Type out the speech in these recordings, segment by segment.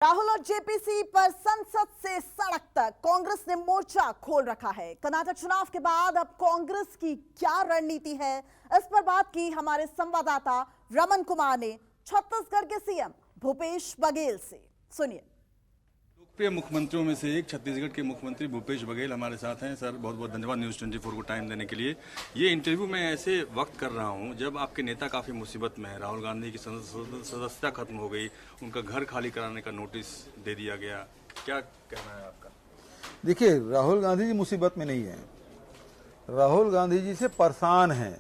राहुल और जेपीसी पर संसद से सड़क तक कांग्रेस ने मोर्चा खोल रखा है। कर्नाटक चुनाव के बाद अब कांग्रेस की क्या रणनीति है, इस पर बात की हमारे संवाददाता रमन कुमार ने छत्तीसगढ़ के सीएम भूपेश बघेल से। सुनिए। लोकप्रिय मुख्यमंत्रियों में से एक छत्तीसगढ़ के मुख्यमंत्री भूपेश बघेल हमारे साथ हैं। सर, बहुत बहुत धन्यवाद न्यूज़ 24 को टाइम देने के लिए। ये इंटरव्यू मैं ऐसे वक्त कर रहा हूँ जब आपके नेता काफ़ी मुसीबत में है। राहुल गांधी की सदस्यता खत्म हो गई, उनका घर खाली कराने का नोटिस दे दिया गया। क्या कहना है आपका? देखिए, राहुल गांधी जी मुसीबत में नहीं है। राहुल गांधी जी से परेशान है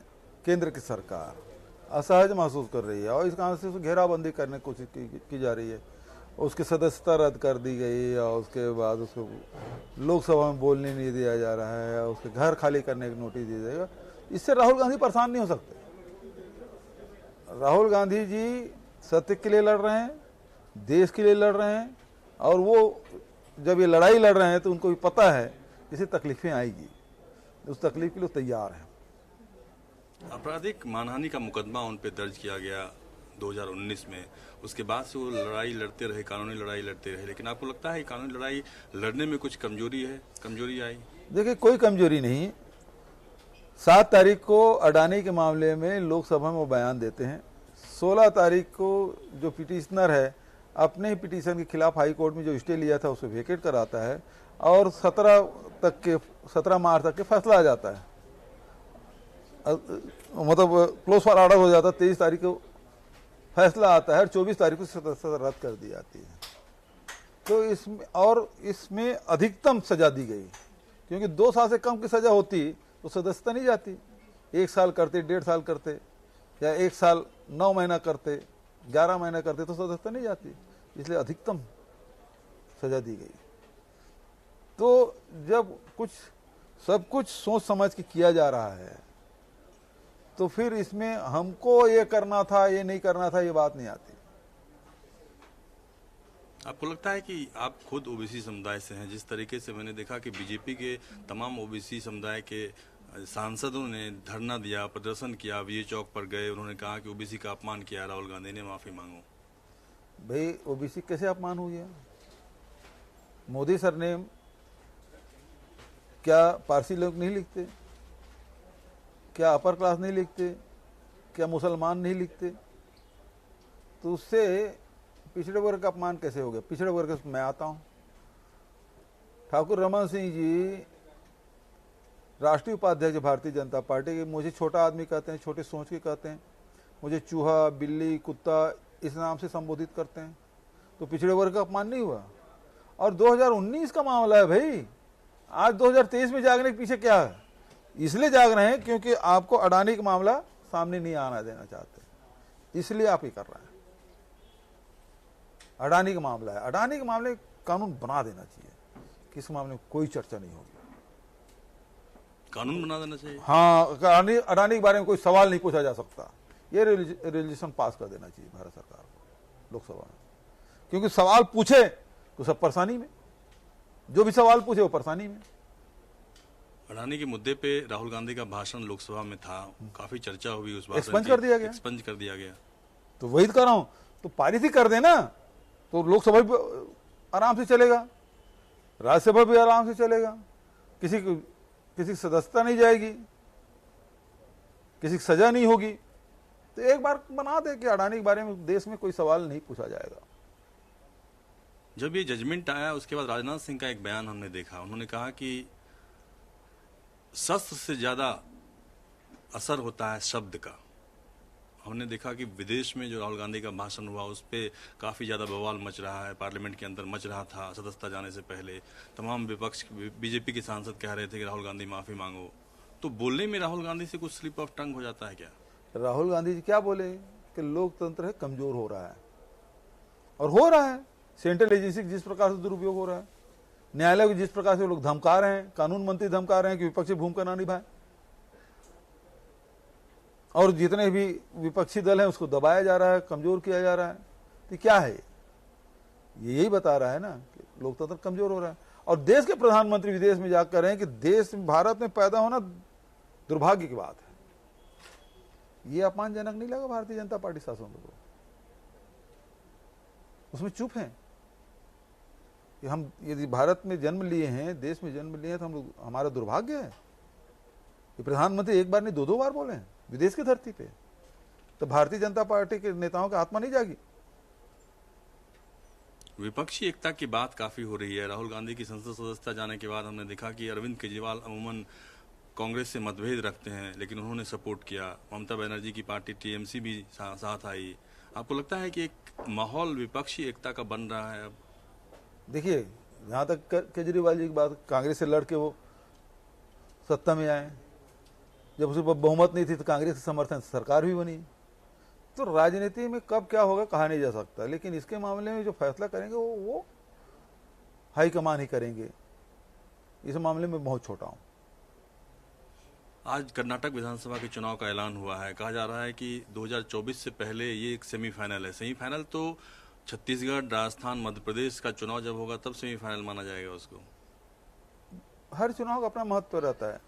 केंद्र की सरकार, असहज महसूस कर रही है और इस कारण से घेराबंदी करने की कोशिश की जा रही है। उसकी सदस्यता रद्द कर दी गई और उसके बाद उसको लोकसभा में बोलने नहीं दिया जा रहा है, उसके घर खाली करने का नोटिस दिया जाएगा। इससे राहुल गांधी परेशान नहीं हो सकते। राहुल गांधी जी सत्य के लिए लड़ रहे हैं, देश के लिए लड़ रहे हैं और वो जब ये लड़ाई लड़ रहे हैं तो उनको भी पता है इसे तकलीफें आएगी, उस तकलीफ के लिए तैयार हैं। आपराधिक मानहानि का मुकदमा उन पर दर्ज किया गया 2019 में। उसके बाद से वो लड़ाई लड़ते रहे, कानूनी लड़ाई लड़ते रहे। लेकिन आपको लगता है कानूनी लड़ाई लड़ने में कुछ कमजोरी आई? देखिए, कोई कमजोरी नहीं। 7 तारीख को अडानी के मामले में लोकसभा में वो बयान देते हैं। 16 तारीख को जो पिटिशनर है अपने ही पिटीशन के खिलाफ हाई कोर्ट में जो स्टे लिया था उसे वेकेट कराता है और 17 मार्च तक के फैसला आ जाता है, मतलब क्लोज फॉर ऑर्डर हो जाता है। 23 तारीख को फैसला आता है और 24 तारीख को सदस्यता रद्द कर दी जाती है। तो इसमें अधिकतम सजा दी गई, क्योंकि 2 साल से कम की सजा होती तो सदस्यता नहीं जाती। 1 साल करते, 1.5 साल करते या 1 साल 9 महीना करते, 11 महीना करते तो सदस्यता नहीं जाती, इसलिए अधिकतम सजा दी गई। तो जब सब कुछ सोच समझ के किया जा रहा है तो फिर इसमें हमको ये करना था, ये नहीं करना था, ये बात नहीं आती। आपको लगता है कि आप खुद ओबीसी समुदाय से हैं? जिस तरीके से मैंने देखा कि बीजेपी के तमाम ओबीसी समुदाय के सांसदों ने धरना दिया, प्रदर्शन किया, विजय चौक पर गए, उन्होंने कहा कि ओबीसी का अपमान किया, राहुल गांधी ने माफी मांगो। भाई, ओबीसी कैसे अपमान हो गया? मोदी सर ने क्या पारसी लोग नहीं लिखते? क्या अपर क्लास नहीं लिखते? क्या मुसलमान नहीं लिखते? तो उससे पिछड़े वर्ग का अपमान कैसे हो गया? पिछड़े वर्ग से मैं आता हूं। ठाकुर रमन सिंह जी राष्ट्रीय उपाध्यक्ष भारतीय जनता पार्टी के, मुझे छोटा आदमी कहते हैं, छोटे सोच के कहते हैं, मुझे चूहा, बिल्ली, कुत्ता इस नाम से संबोधित करते हैं। तो पिछड़े वर्ग का अपमान नहीं हुआ? और 2019 का मामला है भाई। आज 2023 में जागने के पीछे क्या है? इसलिए जाग रहे हैं क्योंकि आपको अडानी का मामला सामने नहीं आना देना चाहते, इसलिए आप ये कर रहे हैं। अडानी का मामला है, अडानी के मामले कानून बना देना चाहिए कि इस मामले में कोई चर्चा नहीं होगी। कानून बना देना चाहिए। हाँ, अडानी के बारे में कोई सवाल नहीं पूछा जा सकता। ये रेजोल्यूशन पास कर देना चाहिए भारत सरकार को लोकसभा में, क्योंकि सवाल पूछे तो सब परेशानी में, जो भी सवाल पूछे वो परेशानी में। अडानी के मुद्दे पे राहुल गांधी का भाषण लोकसभा में था, काफी चर्चा हुई उस बात। एक्सपंज कर दिया गया। तो वही कर रहा हूं, तो पारित ही कर देना, तो लोकसभा भी आराम से चलेगा, राज्यसभा भी आराम से चलेगा, किसी की सदस्यता नहीं जाएगी, किसी की सजा नहीं होगी। तो एक बार बना दे कि अडानी के बारे में देश में कोई सवाल नहीं पूछा जाएगा। जब ये जजमेंट आया उसके बाद राजनाथ सिंह का एक बयान हमने देखा। उन्होंने कहा कि शस्त्र से ज्यादा असर होता है शब्द का। हमने देखा कि विदेश में जो राहुल गांधी का भाषण हुआ उस पर काफी ज्यादा बवाल मच रहा है, पार्लियामेंट के अंदर मच रहा था। सदस्यता जाने से पहले तमाम विपक्ष, बीजेपी के सांसद कह रहे थे कि राहुल गांधी माफी मांगो। तो बोलने में राहुल गांधी से कुछ स्लिप ऑफ टंग हो जाता है क्या? राहुल गांधी जी क्या बोले कि लोकतंत्र है कमजोर हो रहा है, और हो रहा है। सेंट्रल एजेंसी जिस प्रकार से दुरुपयोग हो रहा है, न्यायालय को जिस प्रकार से लोग धमका रहे हैं, कानून मंत्री धमका रहे हैं कि विपक्षी भूमिका ना निभाए, और जितने भी विपक्षी दल हैं उसको दबाया जा रहा है, कमजोर किया जा रहा है। तो क्या है ये? यही बता रहा है ना कि लोकतंत्र कमजोर हो रहा है। और देश के प्रधानमंत्री विदेश में जाकर कह रहे हैं कि देश भारत में पैदा होना दुर्भाग्य की बात है। ये अपमानजनक नहीं लगा भारतीय जनता पार्टी शासन को? उसमें चुप हैं। कि हम यदि भारत में जन्म लिए हैं, देश में जन्म लिए हैं, तो हम लोग, हमारा दुर्भाग्य है। ये प्रधानमंत्री एक बार नहीं 2-2 बार बोले हैं विदेश की धरती पे, तो भारतीय जनता पार्टी के नेताओं की आत्मा नहीं जागी। विपक्षी एकता की बात काफी हो रही है। राहुल गांधी की संसद सदस्यता जाने के बाद हमने देखा कि अरविंद केजरीवाल अमूमन कांग्रेस से मतभेद रखते हैं, लेकिन उन्होंने सपोर्ट किया। ममता बनर्जी की पार्टी टीएमसी भी साथ आई। आपको लगता है कि एक माहौल विपक्षी एकता का बन रहा है अब? देखिए, जहाँ तक केजरीवाल जी की बात, कांग्रेस से लड़के वो सत्ता में आए, जब उसके पास बहुमत नहीं थी तो कांग्रेस के समर्थन से सरकार भी बनी। तो राजनीति में कब क्या होगा कहा नहीं जा सकता, लेकिन इसके मामले में जो फैसला करेंगे वो हाईकमान ही करेंगे। इस मामले में बहुत छोटा हूँ। आज कर्नाटक विधानसभा के चुनाव का ऐलान हुआ है। कहा जा रहा है कि 2024 से पहले ये एक सेमीफाइनल है। सेमीफाइनल तो छत्तीसगढ़, राजस्थान, मध्य प्रदेश का चुनाव जब होगा तब सेमीफाइनल माना जाएगा उसको। हर चुनाव का अपना महत्व रहता है,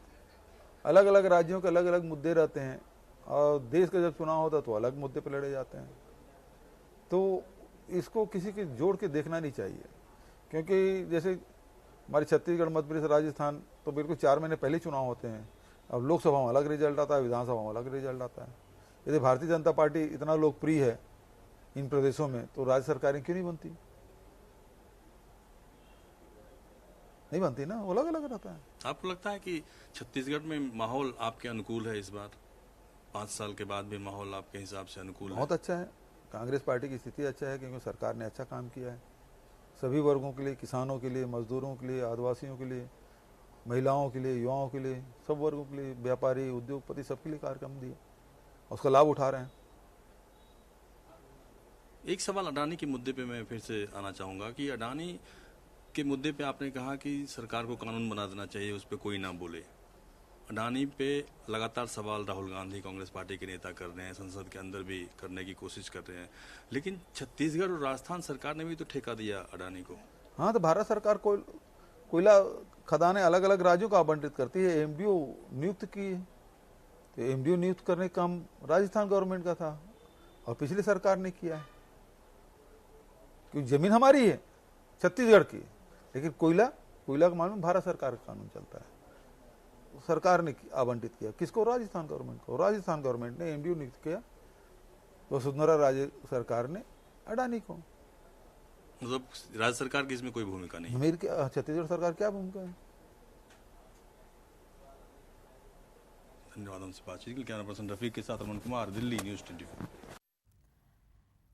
अलग अलग राज्यों के अलग अलग मुद्दे रहते हैं, और देश का जब चुनाव होता है तो अलग मुद्दे पर लड़े जाते हैं। तो इसको किसी के जोड़ के देखना नहीं चाहिए, क्योंकि जैसे हमारे छत्तीसगढ़, मध्य प्रदेश, राजस्थान तो बिल्कुल 4 महीने पहले चुनाव होते हैं। अब लोकसभा में अलग रिजल्ट आता है, विधानसभा में अलग रिजल्ट आता है। यदि भारतीय जनता पार्टी इतना लोकप्रिय है इन प्रदेशों में, तो राज्य सरकारें क्यों नहीं बनती? नहीं बनती ना, वो अलग अलग रहता है। आपको लगता है कि छत्तीसगढ़ में माहौल आपके अनुकूल है इस बार? 5 साल के बाद भी माहौल आपके हिसाब से अनुकूल है? बहुत अच्छा है। कांग्रेस पार्टी की स्थिति अच्छा है, क्योंकि सरकार ने अच्छा काम किया है सभी वर्गों के लिए, किसानों के लिए, मजदूरों के लिए, आदिवासियों के लिए, महिलाओं के लिए, युवाओं के लिए, सब वर्गों के लिए, व्यापारी, उद्योगपति, सबके लिए कार्यक्रम दिए, उसका लाभ उठा रहे हैं। एक सवाल अडानी के मुद्दे पे मैं फिर से आना चाहूंगा कि अडानी के मुद्दे पे आपने कहा कि सरकार को कानून बना देना चाहिए, उस पर कोई ना बोले। अडानी पे लगातार सवाल राहुल गांधी कांग्रेस पार्टी के नेता कर रहे हैं, संसद के अंदर भी करने की कोशिश कर रहे हैं, लेकिन छत्तीसगढ़ और राजस्थान सरकार ने भी तो ठेका दिया अडानी को। हाँ, तो भारत सरकार कोयला खदानें अलग अलग राज्यों को आवंटित करती है, एमडीओ नियुक्त की है। तो एमडीओ नियुक्त करने का काम राजस्थान गवर्नमेंट का था और पिछली सरकार ने किया है, क्योंकि जमीन हमारी है छत्तीसगढ़ की, लेकिन कोयला का मामले में भारत सरकार का कानून चलता है। सरकार ने आवंटित किया किसको? राजस्थान गवर्नमेंट को। राजस्थान गवर्नमेंट ने एमडीओ नियुक्त किया, वसुंधरा राजे सरकार ने अडानी को। मतलब राज्य सरकार की इसमें कोई भूमिका नहीं? मेरी छत्तीसगढ़ सरकार क्या भूमिका है? धन्यवाद हमसे बातचीत के लिए। कैमरा पर्सन रफीक के साथ अमन कुमार, दिल्ली न्यूज़ 24।